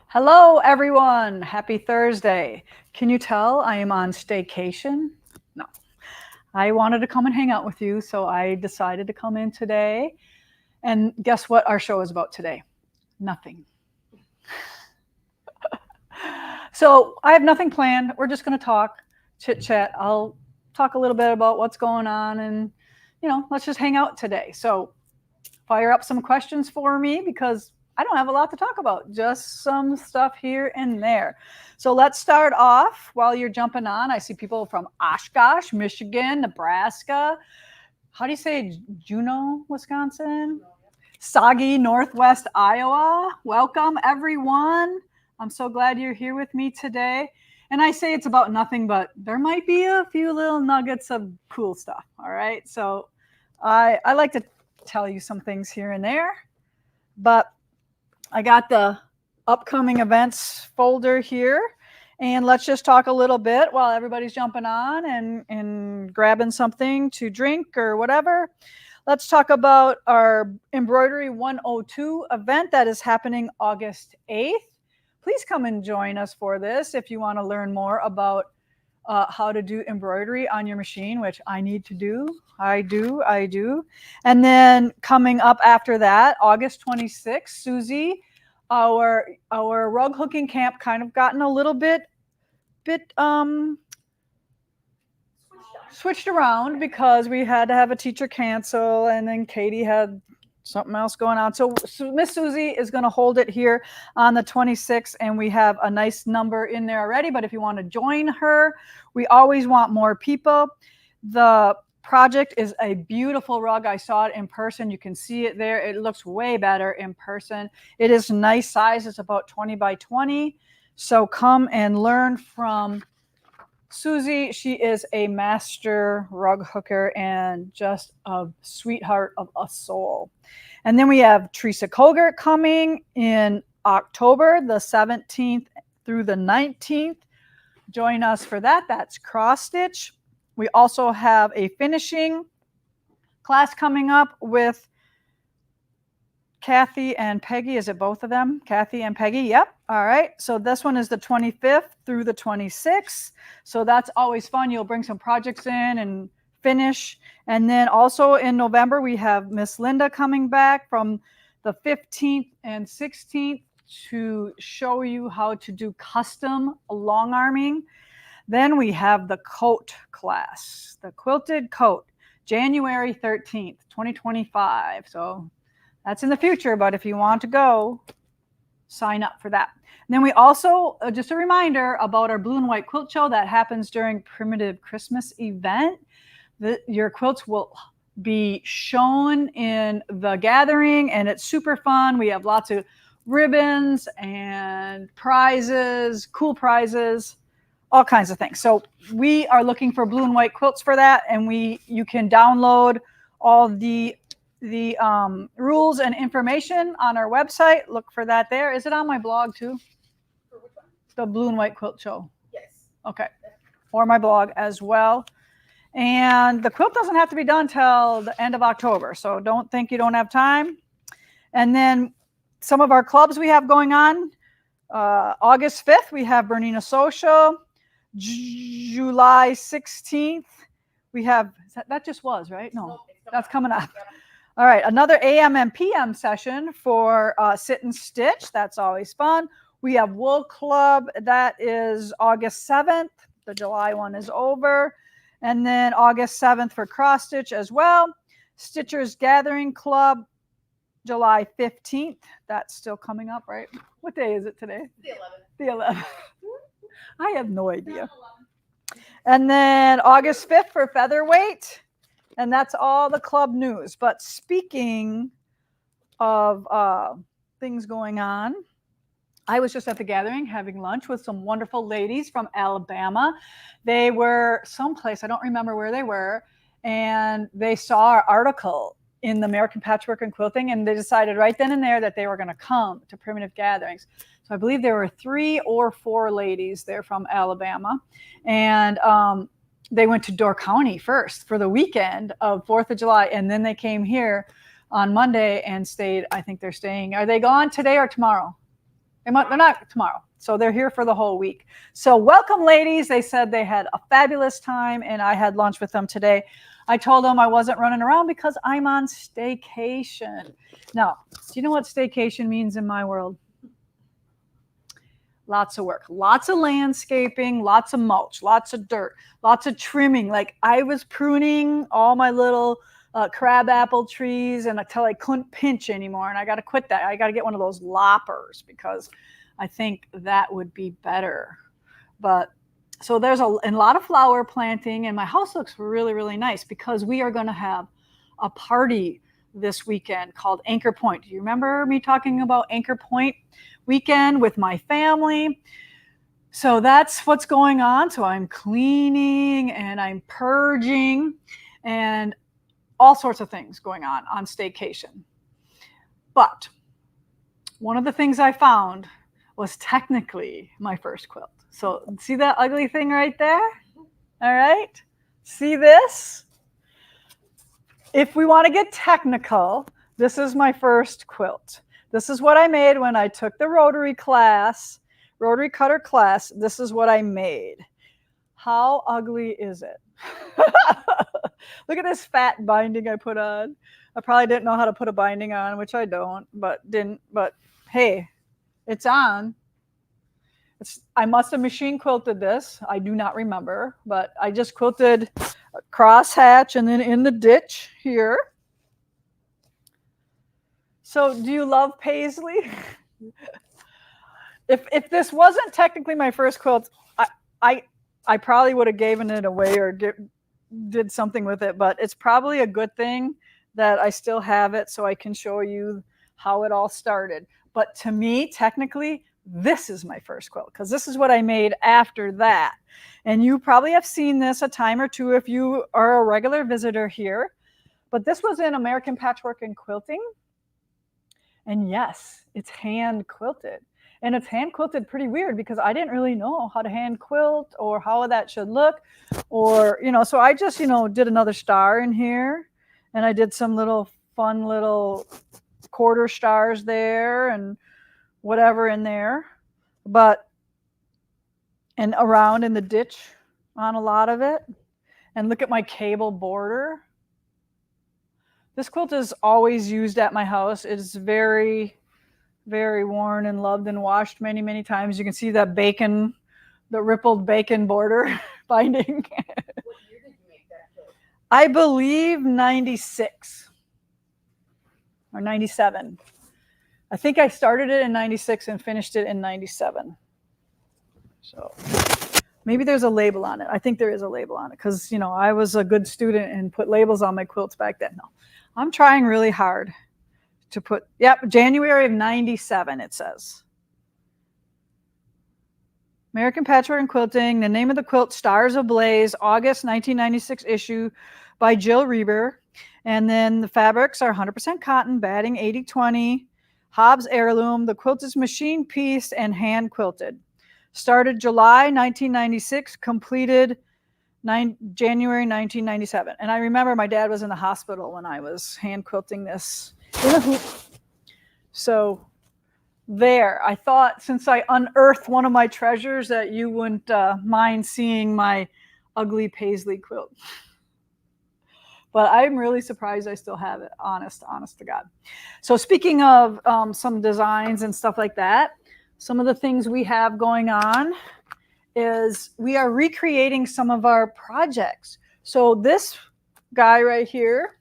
Hello, everyone. Happy Thursday. Can you tell I am on staycation? No. I wanted to come and hang out with you, so I decided to come in today. And guess what our show is about today? Nothing. So I have nothing planned. We're just going to talk, chit chat. I'll talk a little bit about what's going on and, let's just hang out today. So fire up some questions for me because I don't have a lot to talk about, just some stuff here and there. So let's start off while you're jumping on. I see people from Oshkosh, Michigan, Nebraska. How do you say Juneau, Wisconsin? Soggy, Northwest Iowa. Welcome, everyone. I'm so glad you're here with me today. And I say it's about nothing, but there might be a few little nuggets of cool stuff. All right. So I like to tell you some things here and there, but I got the upcoming events folder here, and let's just talk a little bit while everybody's jumping on and grabbing something to drink or whatever. Let's talk about our Embroidery 102 event that is happening August 8th. Please come and join us for this if you want to learn more about how to do embroidery on your machine, which I need to do. I do. And then coming up after that, August 26th, Susie, our rug hooking camp kind of gotten a little bit switched around because we had to have a teacher cancel, and then Katie had something else going on. So Miss Susie is going to hold it here on the 26th, and we have a nice number in there already. But if you want to join her, we always want more people. The project is a beautiful rug. I saw it in person. You can see it there. It looks way better in person. It is nice size. It's about 20 by 20. So come and learn from Susie. She is a master rug hooker and just a sweetheart of a soul. And then we have Teresa Colgert coming in October, the 17th through the 19th. Join us for that. That's cross stitch. We also have a finishing class coming up with Kathy and Peggy. Is it both of them? Kathy and Peggy? Yep. All right. So this one is the 25th through the 26th. So that's always fun. You'll bring some projects in and finish. And then also in November, we have Miss Linda coming back from the 15th and 16th to show you how to do custom long arming. Then we have the coat class, the quilted coat, January 13th, 2025. So that's in the future, but if you want to go, sign up for that. And then we also, just a reminder about our blue and white quilt show that happens during Primitive Christmas event. Your quilts will be shown in the gathering, and it's super fun. We have lots of ribbons and prizes, cool prizes, all kinds of things. So we are looking for blue and white quilts for that, and you can download all the rules and information on our website. Look for that there. Is it on my blog too? For which one? The blue and white quilt show. Yes. Okay. Or my blog as well. And the quilt doesn't have to be done till the end of October, so don't think you don't have time. And then some of our clubs we have going on. August 5th, we have Bernina Social. July 16th, we have, that just was, right? No, that's coming up. All right, another AM and PM session for Sit and Stitch. That's always fun. We have Wool Club. That is August 7th. The July one is over. And then August 7th for Cross Stitch as well. Stitchers Gathering Club, July 15th. That's still coming up, right? What day is it today? The 11th. The 11th. I have no idea. And then August 5th for Featherweight. And that's all the club news. But speaking of things going on, I was just at the gathering having lunch with some wonderful ladies from Alabama. They were someplace, I don't remember where they were, and they saw our article in the American Patchwork and Quilting, and they decided right then and there that they were going to come to Primitive Gatherings. So I believe there were 3 or 4 ladies there from Alabama, and they went to Door County first for the weekend of 4th of July, and then they came here on Monday and stayed. I think they're staying. Are they gone today or tomorrow? They're not tomorrow. So they're here for the whole week. So welcome, ladies. They said they had a fabulous time, and I had lunch with them today. I told them I wasn't running around because I'm on staycation. Now, do you know what staycation means in my world? Lots of work, lots of landscaping, lots of mulch, lots of dirt, lots of trimming. Like I was pruning all my little crabapple trees and until I couldn't pinch anymore. And I got to quit that. I got to get one of those loppers because I think that would be better. But so there's a lot of flower planting, and my house looks really, really nice because we are going to have a party this weekend called Anchor Point. Do you remember me talking about Anchor Point weekend with my family? So that's what's going on. So I'm cleaning and I'm purging and all sorts of things going on staycation. But one of the things I found was technically my first quilt. So see that ugly thing right there? All right. See this? If we want to get technical, this is my first quilt. This is what I made when I took the rotary cutter class. This is what I made. How ugly is it? Look at this fat binding I put on. I probably didn't know how to put a binding on, which I don't, but hey, it's on. I must have machine quilted this. I do not remember, but I just quilted a crosshatch and then in the ditch here. So do you love paisley? If this wasn't technically my first quilt, I probably would have given it away or did something with it, but it's probably a good thing that I still have it so I can show you how it all started. But to me, technically, this is my first quilt because this is what I made after that. And you probably have seen this a time or two if you are a regular visitor here. But this was in American Patchwork and Quilting. And yes, it's hand quilted. And it's hand quilted pretty weird because I didn't really know how to hand quilt or how that should look. Or, so I just, did another star in here. And I did some little fun little quarter stars there and whatever in there. And around in the ditch on a lot of it. And look at my cable border. This quilt is always used at my house. It's very, very worn and loved and washed many, many times. You can see that the rippled bacon border binding. What year did you make that quilt? I believe 96 or 97. I think I started it in 96 and finished it in 97. So maybe there's a label on it. I think there is a label on it because, I was a good student and put labels on my quilts back then. No, I'm trying really hard to put, January of 97, it says. American Patchwork and Quilting, the name of the quilt, Stars Ablaze, August 1996 issue by Jill Reber. And then the fabrics are 100% cotton, batting 80-20, Hobbs heirloom. The quilt is machine pieced and hand quilted. Started July 1996, completed January 1997. And I remember my dad was in the hospital when I was hand quilting this in a hoop. So there, I thought since I unearthed one of my treasures that you wouldn't mind seeing my ugly paisley quilt. But I'm really surprised I still have it, honest to God. So speaking of some designs and stuff like that, some of the things we have going on is we are recreating some of our projects. So this guy right here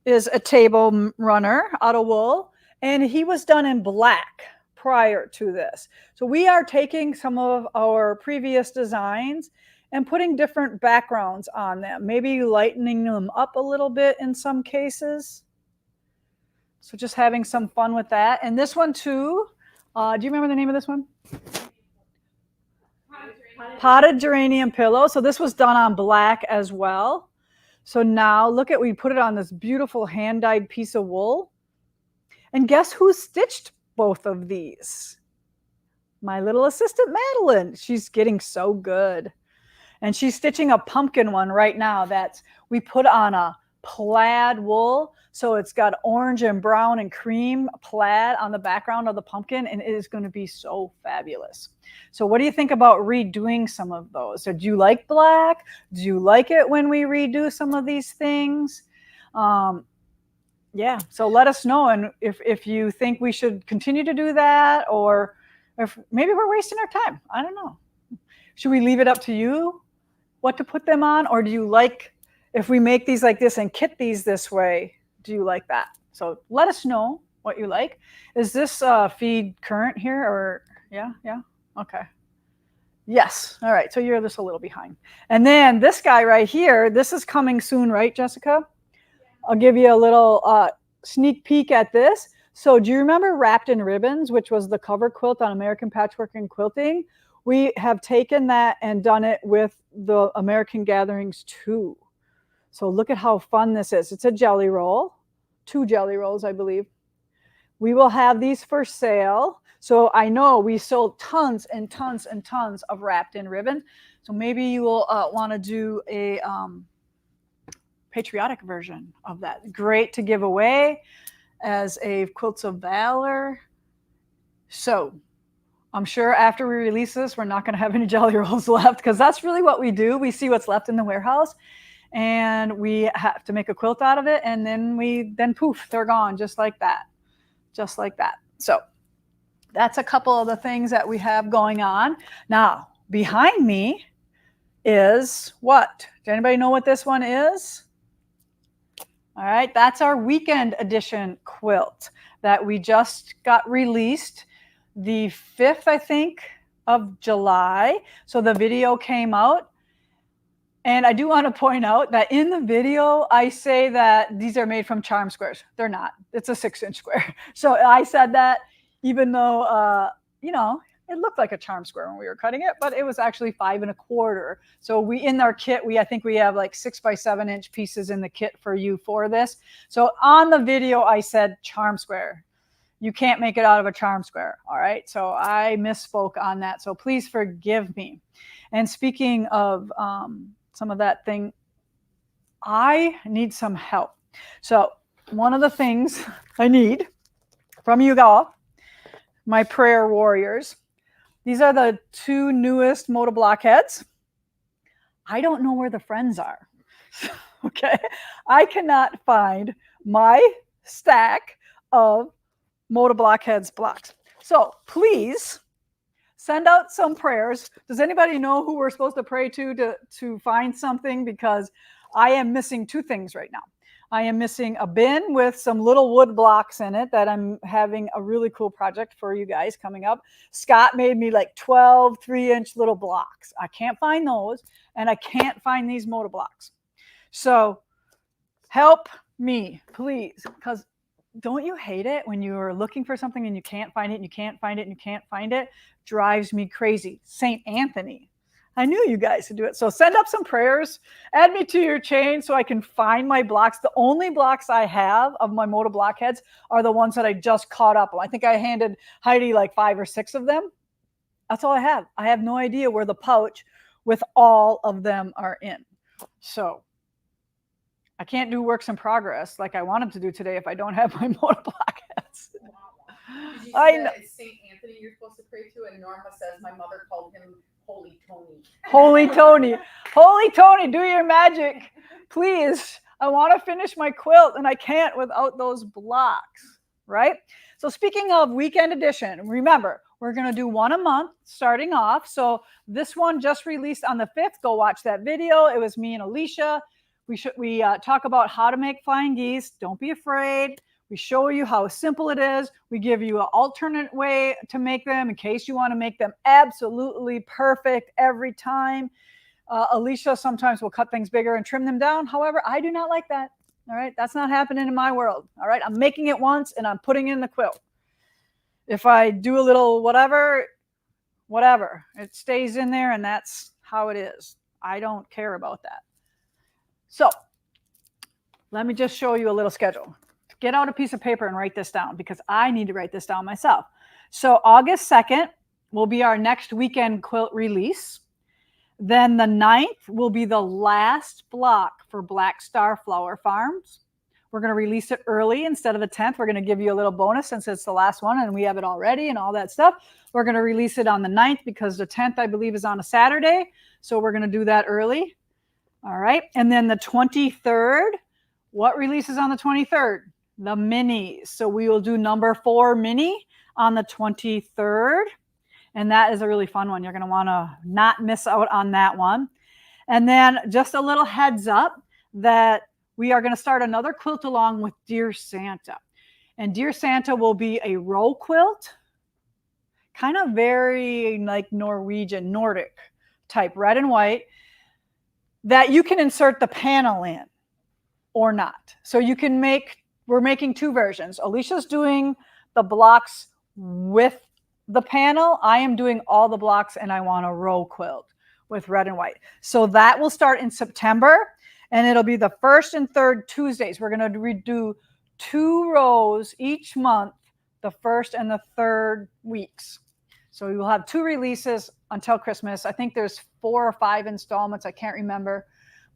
is a table runner out of wool, and he was done in black prior to this. So we are taking some of our previous designs and putting different backgrounds on them, maybe lightening them up a little bit in some cases. So just having some fun with that. And this one too, do you remember the name of this one? Potted geranium pillow. So this was done on black as well. So now look at, we put it on this beautiful hand-dyed piece of wool. And guess who stitched both of these? My little assistant, Madeline. She's getting so good. And she's stitching a pumpkin one right now that we put on a plaid wool. So it's got orange and brown and cream plaid on the background of the pumpkin, and it is going to be so fabulous. So what do you think about redoing some of those? So do you like black? Do you like it when we redo some of these things? Yeah, so let us know, and if you think we should continue to do that, or if maybe we're wasting our time. I don't know. Should we leave it up to you what to put them on, or do you like if we make these like this and kit these this way? Do you like that? So let us know what you like. Is this feed current here, or yeah, okay. Yes. All right. So you're just a little behind. And then this guy right here, this is coming soon, right, Jessica? I'll give you a little sneak peek at this. So do you remember Wrapped in Ribbons, which was the cover quilt on American Patchwork and Quilting? We have taken that and done it with the American Gatherings too. So look at how fun this is. It's a jelly roll, 2 jelly rolls, I believe. We will have these for sale. So I know we sold tons and tons and tons of Wrapped in Ribbon. So maybe you will want to do a patriotic version of that. Great to give away as a Quilts of Valor. So I'm sure after we release this, we're not going to have any jelly rolls left, because that's really what we do. We see what's left in the warehouse, and we have to make a quilt out of it, and then poof, they're gone, just like that. Just like that. So that's a couple of the things that we have going on. Now, behind me is what? Does anybody know what this one is? All right, that's our weekend edition quilt that we just got released the 5th, I think, of July. So the video came out. And I do want to point out that in the video, I say that these are made from charm squares. They're not. It's a 6-inch square. So I said that even though, it looked like a charm square when we were cutting it, but it was actually 5 1/4. So in our kit, I think we have like 6 by 7-inch pieces in the kit for you for this. So on the video, I said charm square. You can't make it out of a charm square. All right. So I misspoke on that. So please forgive me. And speaking of some of that thing, I need some help. So one of the things I need from you all, my prayer warriors, these are the 2 newest Moda blockheads. I don't know where the friends are. Okay. I cannot find my stack of Moda blockheads blocks. So please send out some prayers. Does anybody know who we're supposed to pray to find something? Because I am missing 2 things right now. I am missing a bin with some little wood blocks in it that I'm having a really cool project for you guys coming up. Scott made me like 12 3-inch little blocks. I can't find those, and I can't find these Moda blocks. So help me, please, because don't you hate it when you are looking for something and you can't find it and you can't find it and you can't find it? Drives me crazy. St. Anthony. I knew you guys would do it. So send up some prayers. Add me to your chain so I can find my blocks. The only blocks I have of my Moda blockheads are the ones that I just caught up on. I think I handed Heidi like 5 or 6 of them. That's all I have. I have no idea where the pouch with all of them are in. So I can't do works in progress like I wanted to do today if I don't have my Moda blockheads. Did you I see know. that it's St. Anthony you're supposed to pray to? And Norma says my mother called him Holy Tony. Holy Tony. Holy Tony, do your magic. Please. I want to finish my quilt and I can't without those blocks, right? So speaking of weekend edition, remember, we're going to do 1 a month starting off. So this one just released on the 5th. Go watch that video. It was me and Alicia. We talk about how to make flying geese. Don't be afraid. We show you how simple it is. We give you an alternate way to make them in case you want to make them absolutely perfect every time. Alicia sometimes will cut things bigger and trim them down. However, I do not like that. All right. That's not happening in my world. All right. I'm making it once and I'm putting it in the quilt. If I do a little whatever, it stays in there and that's how it is. I don't care about that. So let me just show you a little schedule. Get out a piece of paper and write this down because I need to write this down myself. So August 2nd will be our next weekend quilt release. Then the 9th will be the last block for Black Star Flower Farms. We're going to release it early instead of the 10th. We're going to give you a little bonus since it's the last one and we have it already and all that stuff. We're going to release it on the 9th because the 10th, I believe, is on a Saturday. So we're going to do that early. All right. And then the 23rd, what releases on the 23rd? The minis. So we will do number 4 mini on the 23rd. And that is a really fun one. You're going to want to not miss out on that one. And then just a little heads up that we are going to start another quilt along with Dear Santa. And Dear Santa will be a row quilt, kind of very like Norwegian, Nordic type, red and white, that you can insert the panel in or not. So you can we're making 2 versions. Alicia's doing the blocks with the panel. I am doing all the blocks and I want a row quilt with red and white. So that will start in September and it'll be the 1st and 3rd Tuesdays. We're going to do 2 rows each month, the 1st and the 3rd weeks. So we will have 2 releases until Christmas. I think there's 4 or 5 installments. I can't remember.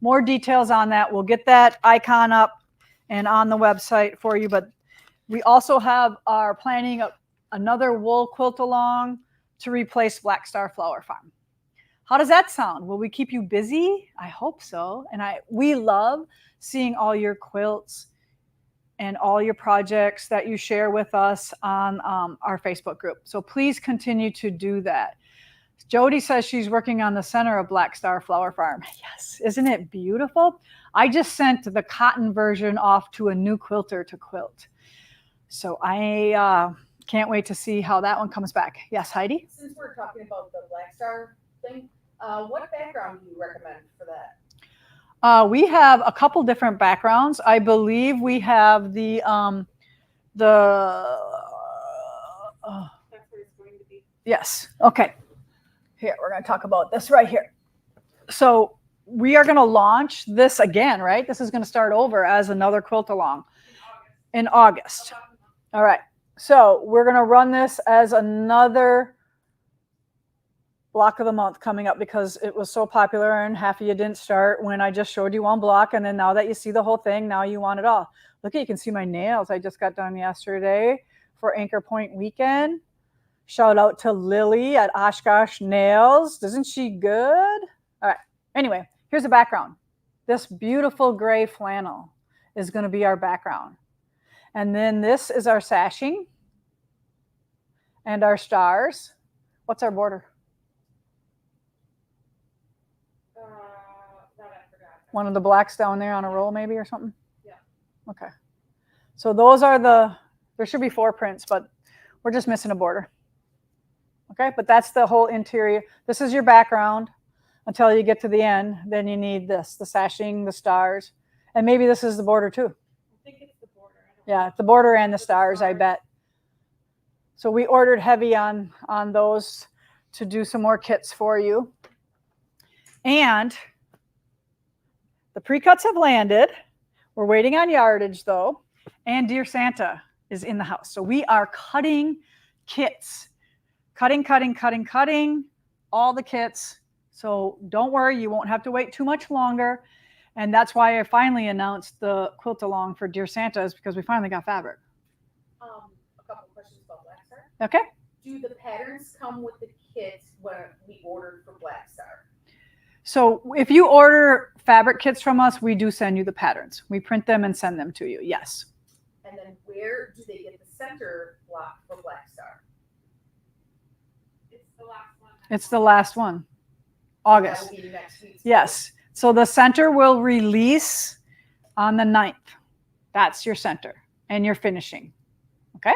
More details on that. We'll get that icon up and on the website for you. But we also are planning another wool quilt along to replace Black Star Flower Farm. How does that sound? Will we keep you busy? I hope so. And we love seeing all your quilts and all your projects that you share with us on our Facebook group. So please continue to do that. Jody says she's working on the center of Black Star Flower Farm. Yes, isn't it beautiful? I just sent the cotton version off to a new quilter to quilt. So I can't wait to see how that one comes back. Yes, Heidi? Since we're talking about the Black Star thing, what background do you recommend for that? We have a couple different backgrounds. I believe we have the That's where it's going to be. yes. Okay. Here, we're going to talk about this right here. So we are going to launch this again, right? This is going to start over as another quilt along in August. All right. So we're going to run this as another block of the month coming up because it was so popular and half of you didn't start when I just showed you one block. And then now that you see the whole thing, now you want it all. Look, you can see my nails. I just got done yesterday for Anchor Point weekend. Shout out to Lily at Oshkosh Nails. Isn't she good? All right. Anyway, here's a background. This beautiful gray flannel is going to be our background. And then this is our sashing and our stars. What's our border? That I forgot. One of the blacks down there on a roll maybe or something? Yeah. Okay. So those are there should be 4 prints, but we're just missing a border. Okay, but that's the whole interior. This is your background until you get to the end. Then you need this, the sashing, the stars, and maybe this is the border too. I think it's the border. Yeah, the border and the stars, I bet. So we ordered heavy on those to do some more kits for you. And the pre-cuts have landed. We're waiting on yardage though. And Dear Santa is in the house. So we are cutting kits. Cutting all the kits. So don't worry, you won't have to wait too much longer. And that's why I finally announced the quilt along for Dear Santa is because we finally got fabric. A couple questions about Black Star. Okay. Do the patterns come with the kits when we ordered for Black Star? So if you order fabric kits from us, we do send you the patterns. We print them and send them to you. Yes. And then where do they get the center block for Black Star? It's the last one. It's the last one. August. That will be next week's Yes. So the center will release on the 9th. That's your center and your finishing. Okay.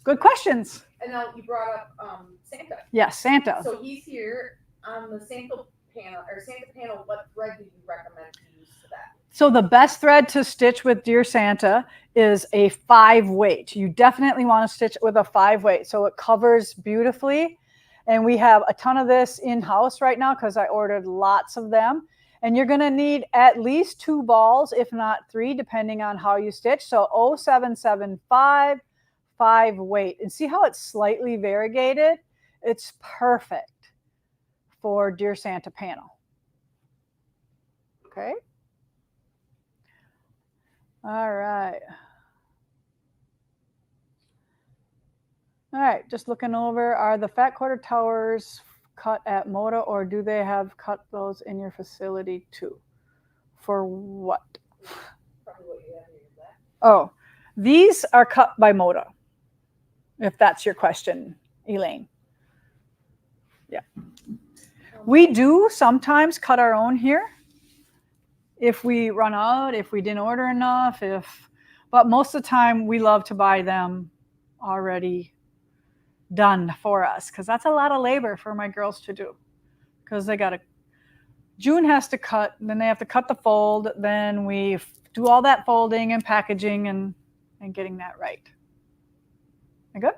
Good questions. And now you brought up Santa. Yes, Santa. So he's here on the Santa panel. What thread do you recommend to use for that? So the best thread to stitch with Dear Santa is a 5 weight. You definitely want to stitch it with a 5 weight so it covers beautifully. And we have a ton of this in-house right now because I ordered lots of them. And you're going to need at least 2 balls, if not 3, depending on how you stitch. So 0775, 5 weight. And see how it's slightly variegated? It's perfect for Dear Santa panel. Okay. All right. All right, just looking over, are the fat quarter towers cut at Moda, or do they have cut those in your facility too? For what? Probably what you have in your lap. Oh, these are cut by Moda, if that's your question, Elaine. Yeah. We do sometimes cut our own here if we run out, if we didn't order enough, but most of the time we love to buy them already done for us, because that's a lot of labor for my girls to do, because they got to, June has to cut, then they have to cut the fold, then we do all that folding and packaging and getting that right. You good?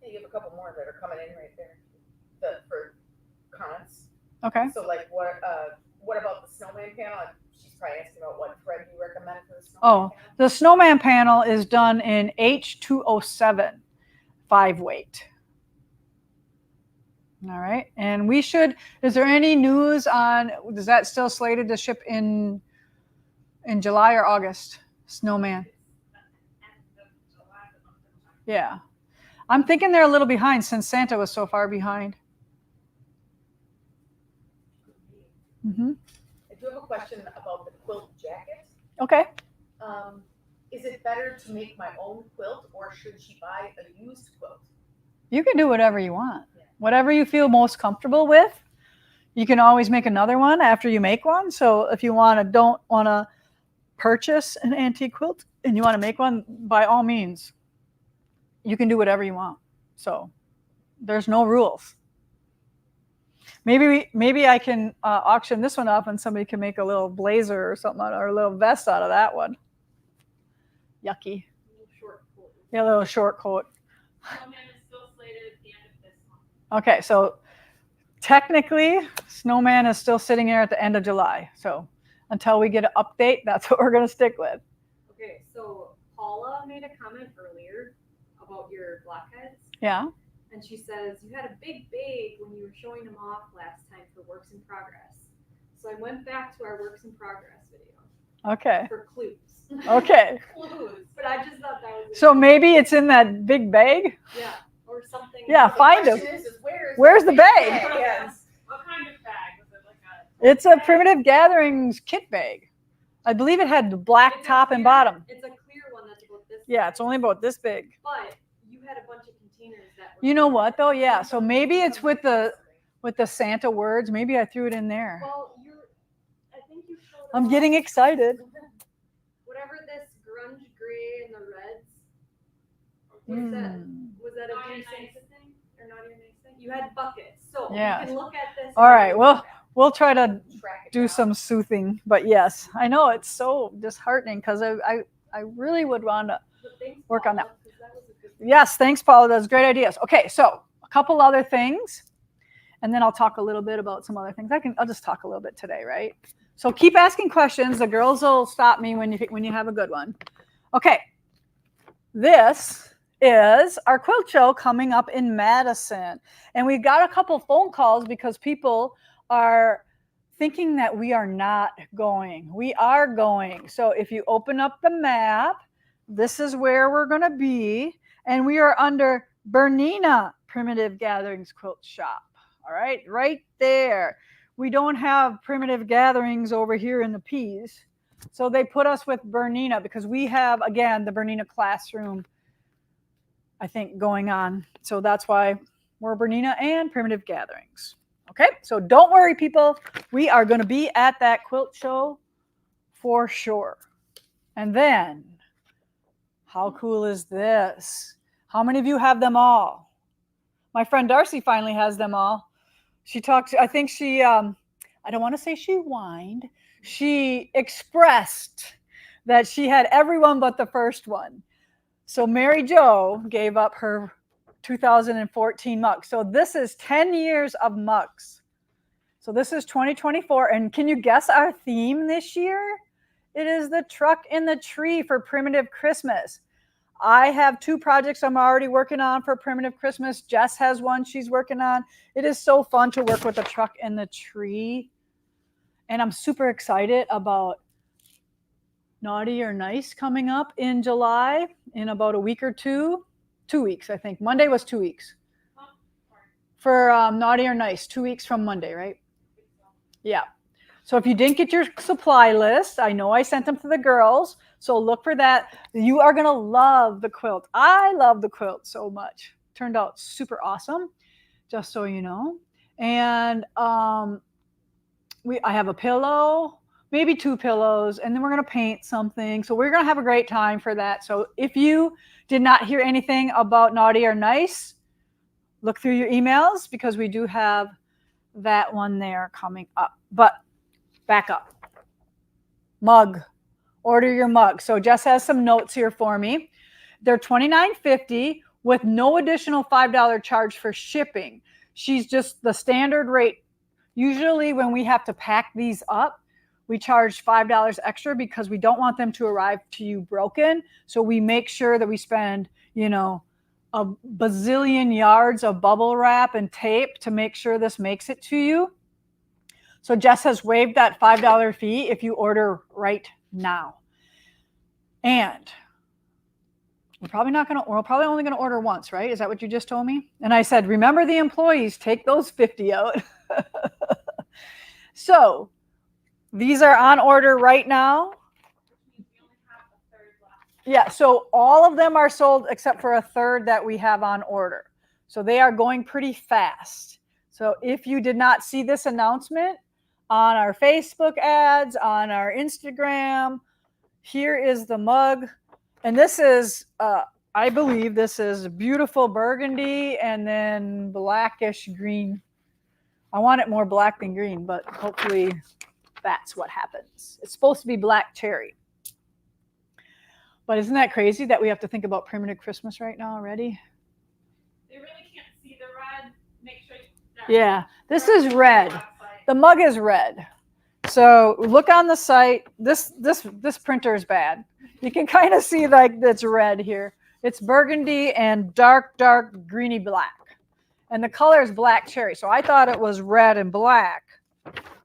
Yeah, you have a couple more that are coming in right there for comments. Okay. So like what about the snowman panel? She's probably asking about what thread you recommend for the snowman Oh, panel. the snowman panel is done in H207 5 weight. All right, and we should, is there any news on, is that still slated to ship in July or August? Snowman. Yeah. I'm thinking they're a little behind since Santa was so far behind. Mm-hmm. I do have a question about the quilt jacket. Okay. Is it better to make my own quilt, or should she buy a used quilt? You can do whatever you want. Whatever you feel most comfortable with. You can always make another one after you make one. So if you don't want to purchase an antique quilt and you want to make one, by all means, you can do whatever you want. So there's no rules. Maybe I can auction this one off and somebody can make a little blazer or something, or a little vest out of that one. Yucky. Short coat. Yeah, a little short coat. Snowman is still slated at the end of this month. Okay, so technically, Snowman is still sitting there at the end of July. So until we get an update, that's what we're going to stick with. Okay, so Paula made a comment earlier about your blockheads. Yeah. And she says, you had a big bag when you were showing them off last time for works in progress. So I went back to our works in progress video Okay. for clues. Okay. Clues. But I just thought that was So maybe it's in that big bag? yeah, or something. Yeah, The find them. question is Where's the bag? Yes. What kind of bag? Was it like a? It's a Primitive Gatherings kit bag. I believe it had the black It's a top and clear- bottom. It's a clear one that's about this. Yeah, big. it's only about this big. But you had a bunch of containers that were. You know what though? Yeah, so maybe it's with the Santa words. Maybe I threw it in there. Well, I think you showed. I'm them getting all. excited. Whatever this grunge gray and the reds. Was that was that Naughty a and decent nice. thing or not even nice thing? You had buckets, so Yeah. you can look at this. All right, well, we'll try to Track it do down. some soothing, but yes, I know it's so disheartening because I really would want to. work on that. Was a good Yes, thanks, Paula. Those great ideas. Okay, so a couple other things, and then I'll talk a little bit about some other things. I'll just talk a little bit today, right? So keep asking questions. The girls will stop me when you have a good one. Okay, this is our quilt show coming up in Madison, and we've got a couple phone calls because people are thinking that we are not going. We are going. So if you open up the map, this is where we're going to be, and we are under Bernina Primitive Gatherings Quilt Shop. All right, right there. We don't have Primitive Gatherings over here in the P's, so they put us with Bernina because we have, again, the Bernina classroom, I think, going on. So that's why we're Bernina and Primitive Gatherings. Okay, so don't worry, people. We are going to be at that quilt show for sure. And then, how cool is this? How many of you have them all? My friend Darcy finally has them all. She talked, I think she, I don't want to say she whined. She expressed that she had everyone but the first one. So Mary Jo gave up her 2014 mug. So this is 10 years of mugs. So this is 2024. And can you guess our theme this year? It is the truck in the tree for Primitive Christmas. I have 2 projects I'm already working on for Primitive Christmas. Jess has one she's working on. It is so fun to work with the truck and the tree. And I'm super excited about Naughty or Nice coming up in July in about a week or 2. 2 weeks, I think. Monday was 2 weeks. For Naughty or Nice, 2 weeks from Monday, right? Yeah. So if you didn't get your supply list, I know I sent them to the girls. So look for that. You are going to love the quilt. I love the quilt so much. Turned out super awesome, just so you know. And I have a pillow, maybe 2 pillows, and then we're going to paint something. So we're going to have a great time for that. So if you did not hear anything about Naughty or Nice, look through your emails because we do have that one there coming up. But back up. Mug. Order your mug. So Jess has some notes here for me. They're $29.50 with no additional $5 charge for shipping. She's just the standard rate. Usually when we have to pack these up, we charge $5 extra because we don't want them to arrive to you broken. So we make sure that we spend, a bazillion yards of bubble wrap and tape to make sure this makes it to you. So Jess has waived that $5 fee if you order right now. And we're probably only going to order once, right? Is that what you just told me? And I said, remember the employees, take those 50 out. So these are on order right now. Yeah, so all of them are sold except for a third that we have on order. So they are going pretty fast. So if you did not see this announcement on our Facebook ads, on our Instagram, here is the mug. And this is, I believe this is beautiful burgundy and then blackish green. I want it more black than green, but hopefully that's what happens. It's supposed to be black cherry. But isn't that crazy that we have to think about Primitive Christmas right now already? They really can't see the red. Make sure. Yeah, this is red. The mug is red. So look on the site. This printer is bad. You can kind of see like it's red here. It's burgundy and dark greeny black. And the color is black cherry. So I thought it was red and black,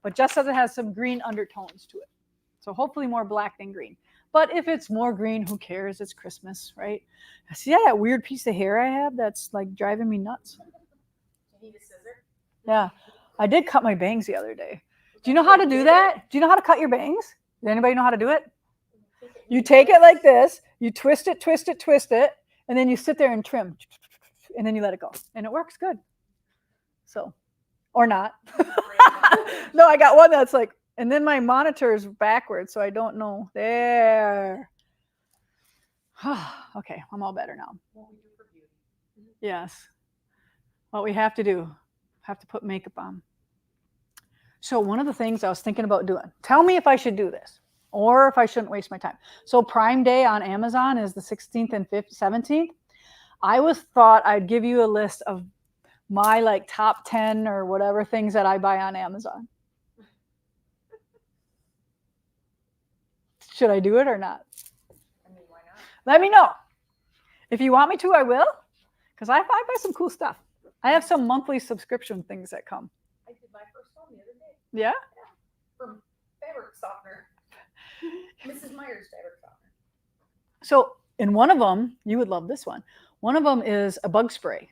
but just says it has some green undertones to it. So hopefully more black than green. But if it's more green, who cares? It's Christmas, right? See that weird piece of hair I have that's like driving me nuts? You need a scissor? Yeah. I did cut my bangs the other day. Do you know how to do that? Do you know how to cut your bangs? Does anybody know how to do it? You take it like this, you twist it, and then you sit there and trim. And then you let it go. And it works good. So, or not. No, I got one that's like, and then my monitor is backwards, so I don't know. There. Okay, I'm all better now. Yes. What we have to do, have to put makeup on. So one of the things I was thinking about doing, tell me if I should do this or if I shouldn't waste my time. So Prime Day on Amazon is the 16th and 17th. I thought I'd give you a list of my like top 10 or whatever things that I buy on Amazon. Should I do it or not? I mean, why not? Let me know. If you want me to, I will. Because I buy some cool stuff. I have some monthly subscription things that come. I did my first one the other day. Yeah? From fabric softener. Mrs. Meyer's fabric softener. So in one of them, you would love this one. One of them is a bug spray.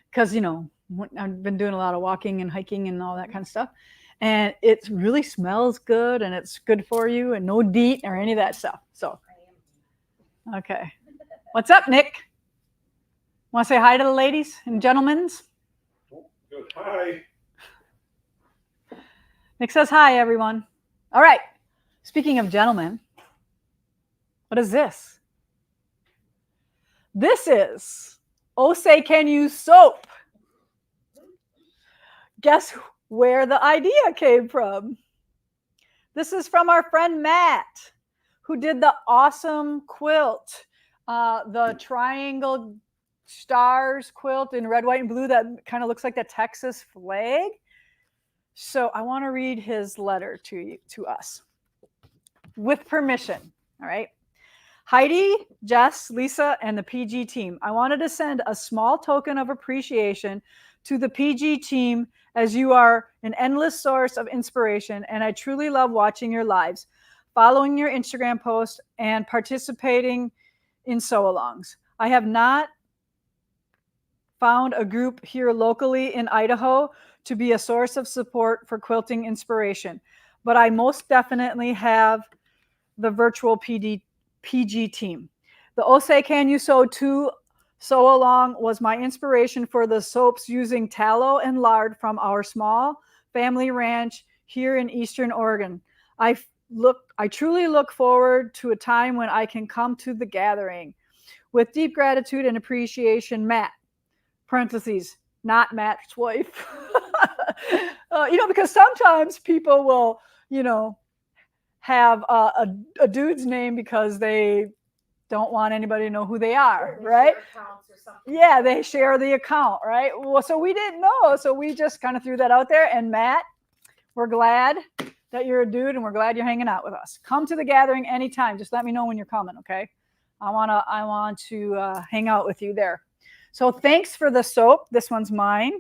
Because, I've been doing a lot of walking and hiking and all that kind of stuff. And it really smells good and it's good for you and no DEET or any of that stuff. So, okay. What's up, Nick? Want to say hi to the ladies and gentlemen? Good. Hi. Nick says hi, everyone. All right. Speaking of gentlemen, what is this? This is Oh Say Can You Soap. Guess where the idea came from? This is from our friend Matt, who did the awesome quilt, the triangle stars quilt in red, white, and blue that kind of looks like the Texas flag. So I want to read his letter to us with permission. All right. Heidi, Jess, Lisa, and the PG team. I wanted to send a small token of appreciation to the PG team as you are an endless source of inspiration, and I truly love watching your lives, following your Instagram posts, and participating in sew-alongs. I have not found a group here locally in Idaho to be a source of support for quilting inspiration, but I most definitely have the virtual PG team. The Osei Can You Sew 2 Sew Along was my inspiration for the soaps using tallow and lard from our small family ranch here in Eastern Oregon. I truly look forward to a time when I can come to the gathering. With deep gratitude and appreciation, Matt, parentheses, not Matt's wife. Because sometimes people will, have a dude's name because they don't want anybody to know who they are, right? Yeah, they share the account, right? Well, so we didn't know, so we just kind of threw that out there. And Matt, we're glad that you're a dude, and we're glad you're hanging out with us. Come to the gathering anytime. Just let me know when you're coming, okay? I want to hang out with you there. So thanks for the soap. This one's mine.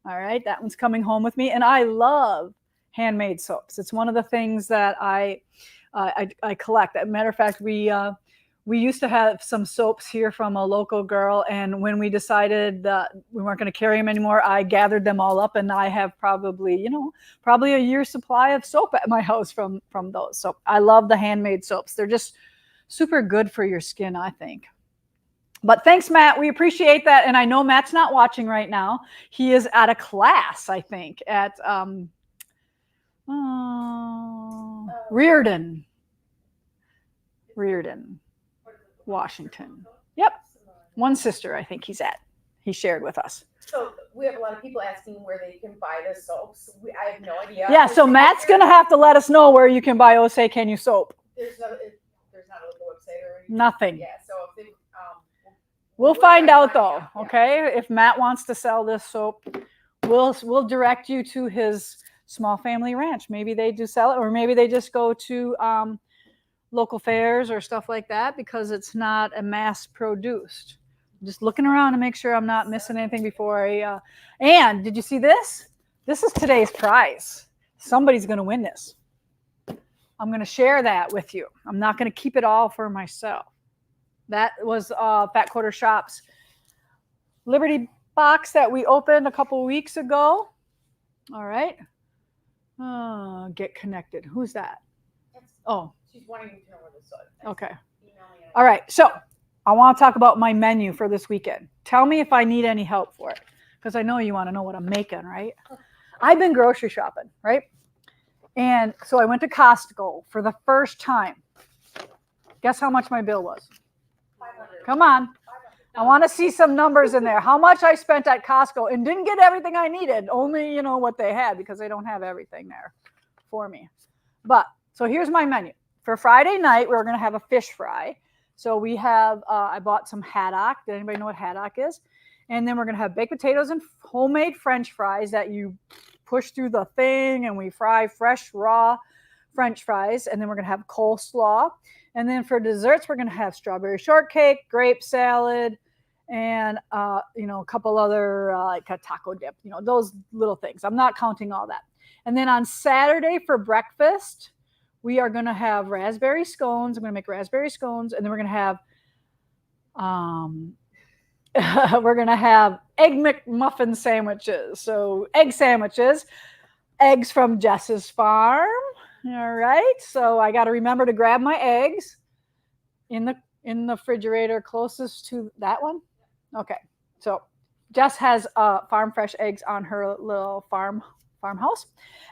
All right, that one's coming home with me, and I love handmade soaps. It's one of the things that I collect. As a matter of fact, we used to have some soaps here from a local girl, and when we decided that we weren't going to carry them anymore, I gathered them all up, and I have probably a year's supply of soap at my house from those. So I love the handmade soaps. They're just super good for your skin, I think. But thanks, Matt. We appreciate that. And I know Matt's not watching right now. He is at a class, I think, at Reardon, Washington. Yep. One sister, I think he's at. He shared with us. So we have a lot of people asking where they can buy the soaps. I have no idea. Yeah, so Matt's going to have to let us know where you can buy Osei Can You Soap. There's not a website or anything. Nothing. Yeah, so if they, we'll find out though, okay? If Matt wants to sell this soap, we'll direct you to his small family ranch. Maybe they do sell it, or maybe they just go to local fairs or stuff like that, because it's not a mass produced. Just looking around to make sure I'm not missing anything before I. And did you see this? This is today's prize. Somebody's going to win this. I'm going to share that with you. I'm not going to keep it all for myself. That was Fat Quarter Shop's Liberty box that we opened a couple weeks ago. All right. Get connected. Who's that? Oh. She's wanting to know where the soap. Okay. All right. So I want to talk about my menu for this weekend. Tell me if I need any help for it, because I know you want to know what I'm making, right? I've been grocery shopping, right? And so I went to Costco for the first time. Guess how much my bill was? 500. Come on. I want to see some numbers in there. How much I spent at Costco and didn't get everything I needed. Only, what they had, because they don't have everything there for me. But so here's my menu. For Friday night, we're going to have a fish fry. So we have, I bought some haddock. Did anybody know what haddock is? And then we're going to have baked potatoes and homemade French fries that you push through the thing, and we fry fresh, raw French fries. And then we're going to have coleslaw. And then for desserts, we're going to have strawberry shortcake, grape salad, and, a couple other, like a taco dip, those little things. I'm not counting all that. And then on Saturday for breakfast, we are going to have raspberry scones. I'm going to make raspberry scones. And then we're going to have egg McMuffin sandwiches. So egg sandwiches, eggs from Jess's farm. All right. So I got to remember to grab my eggs in the refrigerator closest to that one. Okay. So Jess has farm fresh eggs on her little farmhouse.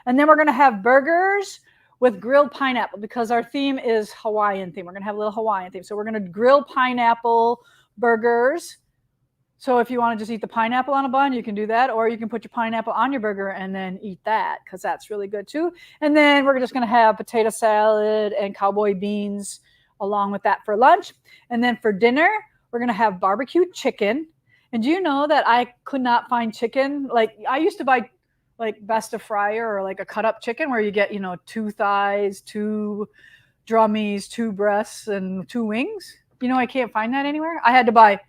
And then we're going to have burgers with grilled pineapple, because our theme is Hawaiian theme. We're going to have a little Hawaiian theme. So we're going to grill pineapple burgers. So if you want to just eat the pineapple on a bun, you can do that. Or you can put your pineapple on your burger and then eat that, because that's really good too. And then we're just going to have potato salad and cowboy beans along with that for lunch. And then for dinner, we're going to have barbecue chicken. And do you know that I could not find chicken? Like, I used to buy like Best of Fryer or like a cut up chicken where you get, 2 thighs, 2 drummies, 2 breasts, and 2 wings. You know, I can't find that anywhere. I had to buy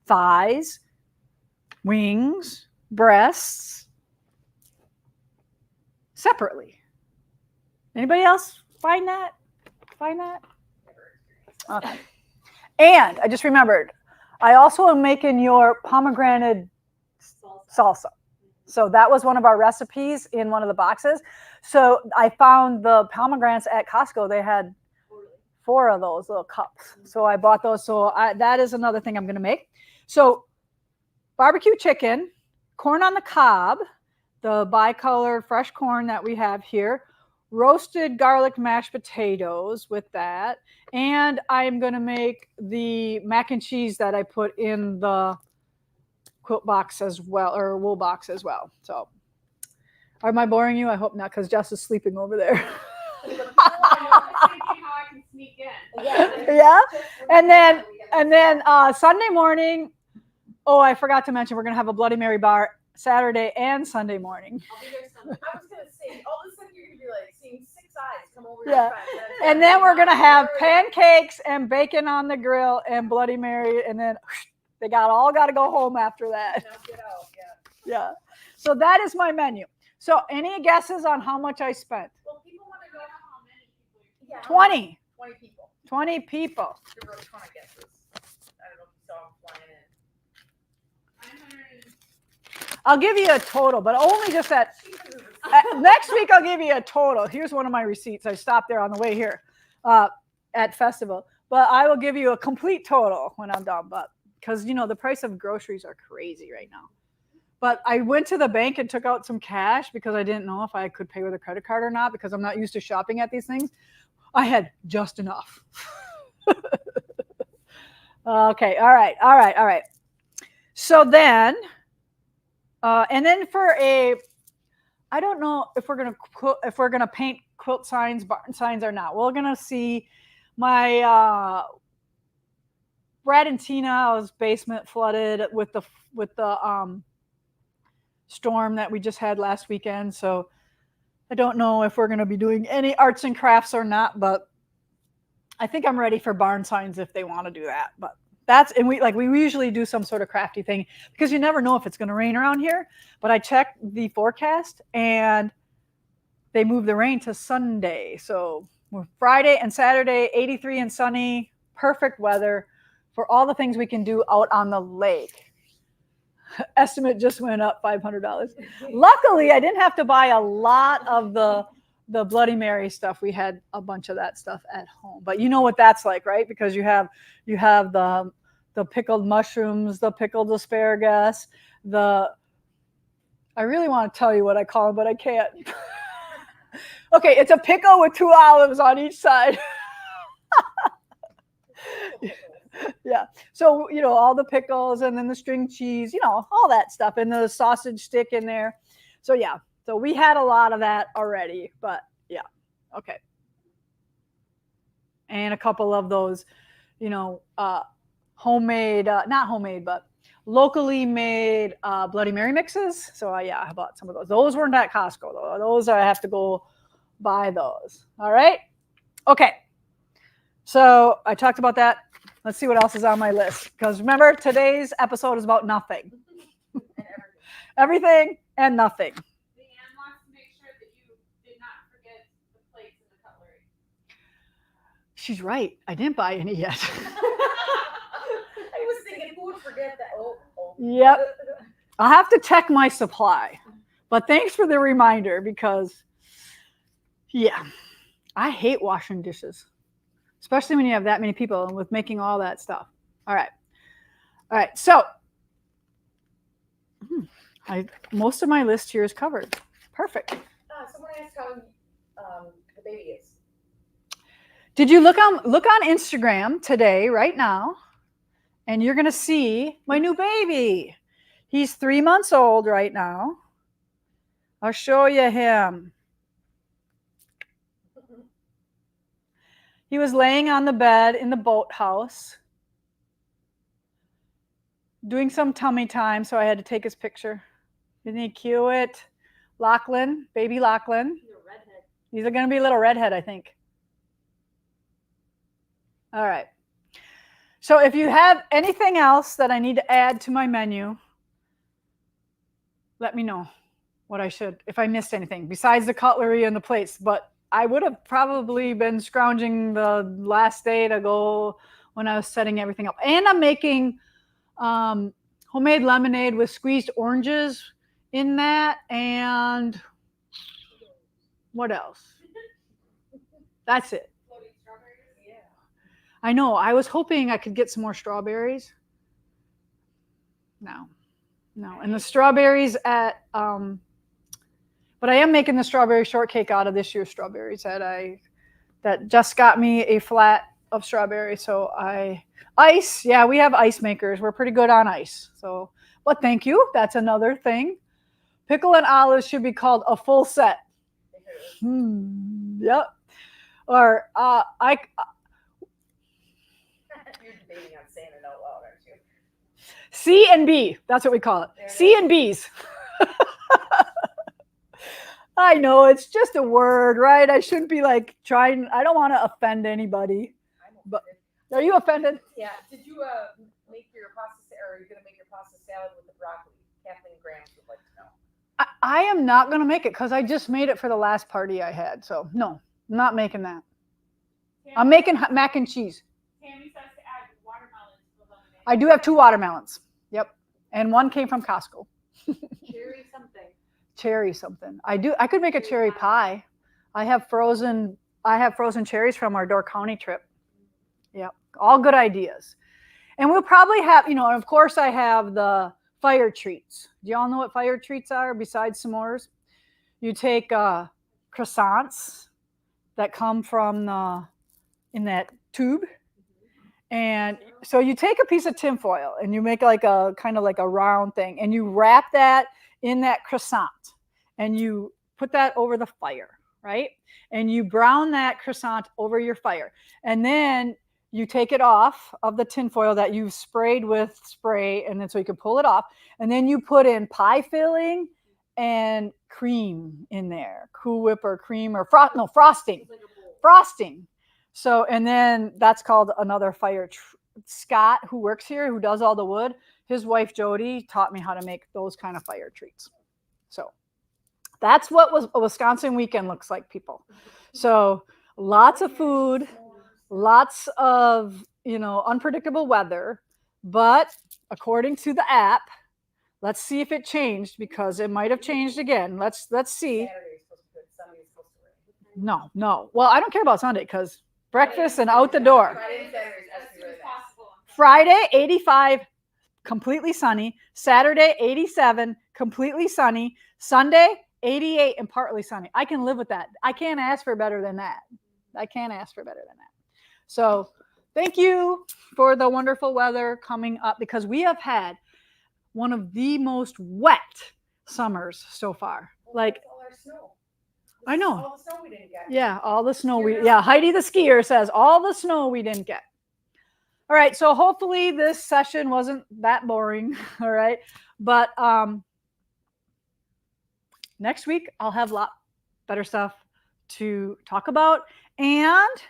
thighs, wings, breasts separately. Anybody else find that? Okay. And I just remembered, I also am making your pomegranate salsa. So that was one of our recipes in one of the boxes. So I found the pomegranates at Costco. They had 4 of those little cups. So I bought those. So that is another thing I'm going to make. So barbecue chicken, corn on the cob, the bicolored fresh corn that we have here, roasted garlic mashed potatoes with that. And I'm going to make the mac and cheese that I put in the quilt box as well, or wool box as well. So am I boring you? I hope not, because Jess is sleeping over there. Yeah. And then Sunday morning, oh, I forgot to mention, we're going to have a Bloody Mary bar Saturday and Sunday morning. I'll be there Sunday. I was gonna say, all of a sudden you're gonna be like seeing 6 eyes come over Yeah. your face. And then we're going to have pancakes and bacon on the grill and Bloody Mary. And then they all got to go home after that. Now get out, Yeah. So that is my menu. So any guesses on how much I spent? Well, people want to know how many people. Yeah, 20. 20 people. 20 people. There were a ton of guesses. I don't know if you saw them flying in. I'll give you a total, but only just at next week. I'll give you a total. Here's one of my receipts. I stopped there on the way here at festival, but I will give you a complete total when I'm done. But because the price of groceries are crazy right now. But I went to the bank and took out some cash because I didn't know if I could pay with a credit card or not, because I'm not used to shopping at these things. I had just enough. Okay. All right. So then, and then I don't know if we're gonna paint quilt signs, barn signs or not. We're gonna see my Brad and Tina's basement flooded with the storm that we just had last weekend. So I don't know if we're gonna be doing any arts and crafts or not, but I think I'm ready for barn signs if they want to do that. But we usually do some sort of crafty thing because you never know if it's going to rain around here. But I checked the forecast and they moved the rain to Sunday. So Friday and Saturday, 83 and sunny, perfect weather for all the things we can do out on the lake. Estimate just went up $500. Luckily, I didn't have to buy a lot of the Bloody Mary stuff. We had a bunch of that stuff at home, but you know what that's like, right? Because you have the pickled mushrooms, the pickled asparagus, I really want to tell you what I call them, but I can't. Okay, it's a pickle with 2 olives on each side. Yeah. So, all the pickles and then the string cheese, all that stuff, and the sausage stick in there. So, yeah. So we had a lot of that already, but yeah. Okay. And a couple of those, homemade, not homemade, but locally made Bloody Mary mixes. So yeah, I bought some of those. Those weren't at Costco though. Those I have to go buy those. All right. Okay. So I talked about that. Let's see what else is on my list. Because remember, today's episode is about nothing. Everything and nothing. Leanne wants to make sure that you did not forget the plates and the cutlery. She's right. I didn't buy any yet. I was thinking, who would forget that? Oh. Yep. I'll have to check my supply. But thanks for the reminder because, yeah, I hate washing dishes, especially when you have that many people and with making all that stuff. All right. So most of my list here is covered. Perfect. Someone asked how the baby is. Did you look on Instagram today, right now, and you're going to see my new baby. He's 3 months old right now. I'll show you him. He was laying on the bed in the boathouse, doing some tummy time, so I had to take his picture. Isn't he cute? Lachlan, baby Lachlan. He's a redhead. He's going to be a little redhead, I think. All right. So if you have anything else that I need to add to my menu, let me know what I should, if I missed anything besides the cutlery and the plates. But I would have probably been scrounging the last day to go when I was setting everything up. And I'm making homemade lemonade with squeezed oranges in that. And what else? That's it. Floating strawberries. Yeah. I know. I was hoping I could get some more strawberries. No. And the strawberries at, but I am making the strawberry shortcake out of this year's strawberries that just got me a flat of strawberry. So ice. Yeah, we have ice makers. We're pretty good on ice. So, but thank you. That's another thing. Pickle and olives should be called a full set. Yep. Or You're debating on saying it out loud, aren't you? C and B. That's what we call it. There it C is. and B's. I know it's just a word, right? I shouldn't be like trying. I don't want to offend anybody. I'm But- offended. Are you offended? Yeah. Did you make your pasta, or are you gonna make your pasta salad with the broccoli? Kathleen Graham would like to know. I am not going to make it because I just made it for the last party I had. So no, I'm not making that. I'm making mac and cheese. Tammy says to add watermelon to the lemonade. I do have 2 watermelons. Yep. And one came from Costco. Cherry something. Cherry something. I could make a cherry pie. I have frozen cherries from our Door County trip. Yep. All good ideas. And we'll probably have, and of course I have the fire treats. Do y'all know what fire treats are besides s'mores? You take croissants that come from in that tube. And so you take a piece of tinfoil and you make like a kind of like a round thing and you wrap that in that croissant and you put that over the fire, right? And you brown that croissant over your fire. And then you take it off of the tinfoil that you've sprayed with spray, and then so you can pull it off. And then you put in pie filling and cream in there, Cool Whip or cream or frosting. It's like a bowl. Frosting. So, and then that's called another fire. Scott, who works here, who does all the wood, his wife Jody taught me how to make those kind of fire treats. So that's what a Wisconsin weekend looks like, people. So lots of food, lots of, unpredictable weather, but according to the app, let's see if it changed because it might have changed again. Let's see. Saturday's supposed to be good. Sunday's supposed to rain. No. Well, I don't care about Sunday because breakfast and out the door. Friday and Saturday is As supposed to be soon as really nice. possible. Friday, 85, completely sunny. Saturday, 87, completely sunny. Sunday, 88 and partly sunny. I can live with that. I can't ask for better than that. So thank you for the wonderful weather coming up because we have had one of the most wet summers so far. Well, Like, that's all our snow. I know. All the snow we didn't get. yeah, all the snow Heidi the skier says all the snow we didn't get. All right, so hopefully this session wasn't that boring, all right? But next week I'll have a lot better stuff to talk about, and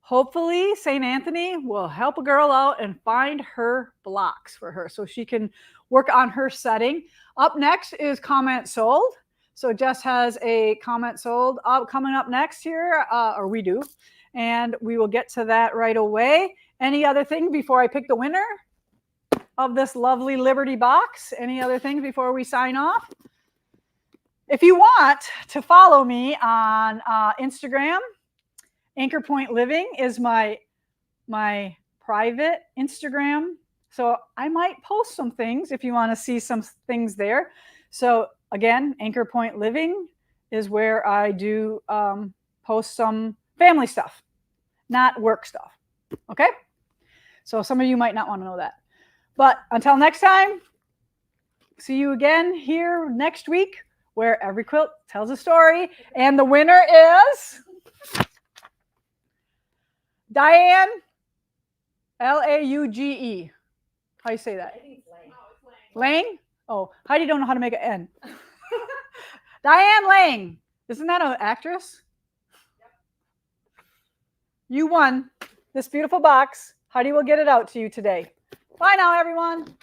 hopefully St. Anthony will help a girl out and find her blocks for her so she can work on her setting. Up next is comment sold. So Jess has a comment sold coming up next here, or we do, and we will get to that right away. Any other thing before I pick the winner of this lovely Liberty box? Any other things before we sign off? If you want to follow me on Instagram, Anchor Point Living is my private Instagram. So I might post some things if you want to see some things there. So again, Anchor Point Living is where I do post some family stuff, not work stuff. Okay? So some of you might not want to know that. But until next time, see you again here next week where every quilt tells a story. And the winner is Diane, Lauge. How you say I that? think it's lame. No, it's laying. Lang? Oh, Heidi don't know how to make an N. Diane Lang. Isn't that an actress? You won. this beautiful box. Heidi will get it out to you today. Bye now, everyone.